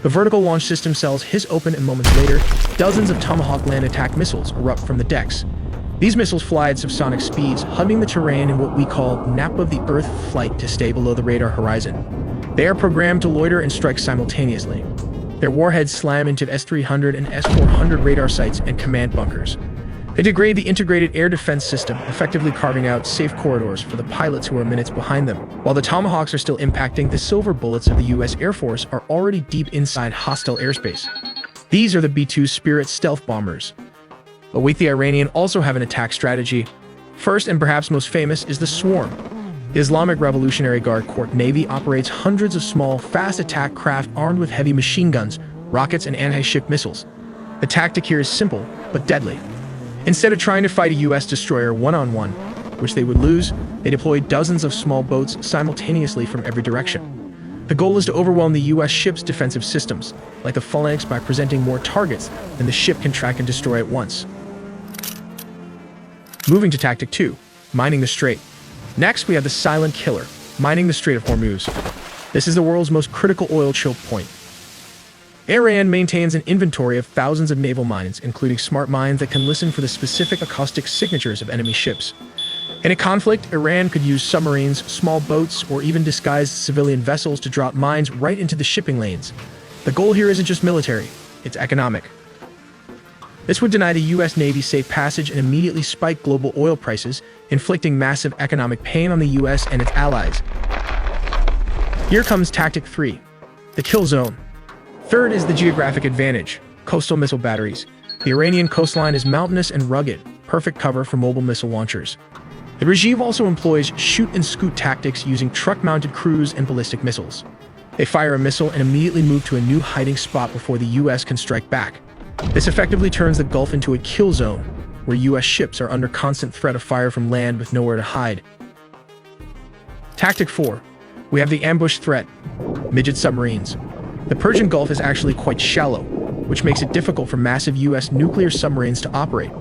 The vertical launch system cells hiss open, and moments later, dozens of Tomahawk land attack missiles erupt from the decks. These missiles fly at subsonic speeds, humming the terrain in what we call nap of the Earth flight to stay below the radar horizon. They are programmed to loiter and strike simultaneously. Their warheads slam into S-300 and S-400 radar sites and command bunkers. They degrade the integrated air defense system, effectively carving out safe corridors for the pilots who are minutes behind them. While the Tomahawks are still impacting, the silver bullets of the U.S. Air Force are already deep inside hostile airspace. These are the B-2 Spirit stealth bombers. But wait, the Iranian also have an attack strategy. First, and perhaps most famous, is the Swarm. The Islamic Revolutionary Guard Corps Navy operates hundreds of small, fast attack craft armed with heavy machine guns, rockets, and anti-ship missiles. The tactic here is simple, but deadly. Instead of trying to fight a U.S. destroyer one-on-one, which they would lose, they deploy dozens of small boats simultaneously from every direction. The goal is to overwhelm the U.S. ship's defensive systems, like the Phalanx, by presenting more targets than the ship can track and destroy at once. Moving to Tactic 2, mining the Strait. Next, we have the silent killer, mining the Strait of Hormuz. This is the world's most critical oil choke point. Iran maintains an inventory of thousands of naval mines, including smart mines that can listen for the specific acoustic signatures of enemy ships. In a conflict, Iran could use submarines, small boats, or even disguised civilian vessels to drop mines right into the shipping lanes. The goal here isn't just military, it's economic. This would deny the U.S. Navy safe passage and immediately spike global oil prices, inflicting massive economic pain on the U.S. and its allies. Here comes Tactic 3, the kill zone. Third is the geographic advantage, coastal missile batteries. The Iranian coastline is mountainous and rugged, perfect cover for mobile missile launchers. The regime also employs shoot-and-scoot tactics using truck-mounted cruise and ballistic missiles. They fire a missile and immediately move to a new hiding spot before the U.S. can strike back. This effectively turns the Gulf into a kill zone, where U.S. ships are under constant threat of fire from land with nowhere to hide. Tactic 4. We have the ambush threat, midget submarines. The Persian Gulf is actually quite shallow, which makes it difficult for massive U.S. nuclear submarines to operate.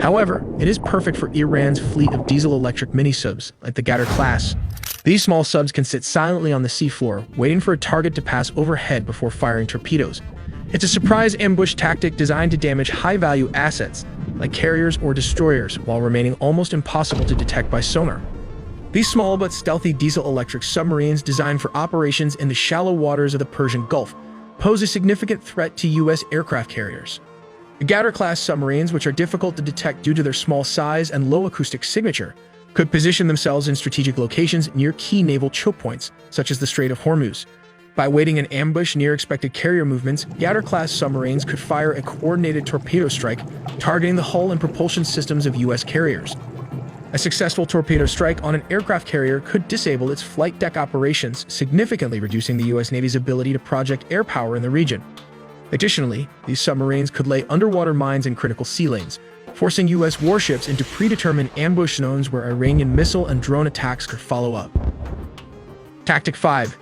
However, it is perfect for Iran's fleet of diesel-electric mini-subs, like the Ghadar class. These small subs can sit silently on the seafloor, waiting for a target to pass overhead before firing torpedoes. It's a surprise ambush tactic designed to damage high-value assets, like carriers or destroyers, while remaining almost impossible to detect by sonar. These small but stealthy diesel-electric submarines, designed for operations in the shallow waters of the Persian Gulf, pose a significant threat to U.S. aircraft carriers. The Ghadar-class submarines, which are difficult to detect due to their small size and low acoustic signature, could position themselves in strategic locations near key naval choke points, such as the Strait of Hormuz. By waiting in ambush near expected carrier movements, Ghadar-class submarines could fire a coordinated torpedo strike, targeting the hull and propulsion systems of U.S. carriers. A successful torpedo strike on an aircraft carrier could disable its flight deck operations, significantly reducing the U.S. Navy's ability to project air power in the region. Additionally, these submarines could lay underwater mines in critical sea lanes, forcing U.S. warships into predetermined ambush zones where Iranian missile and drone attacks could follow up. Tactic 5.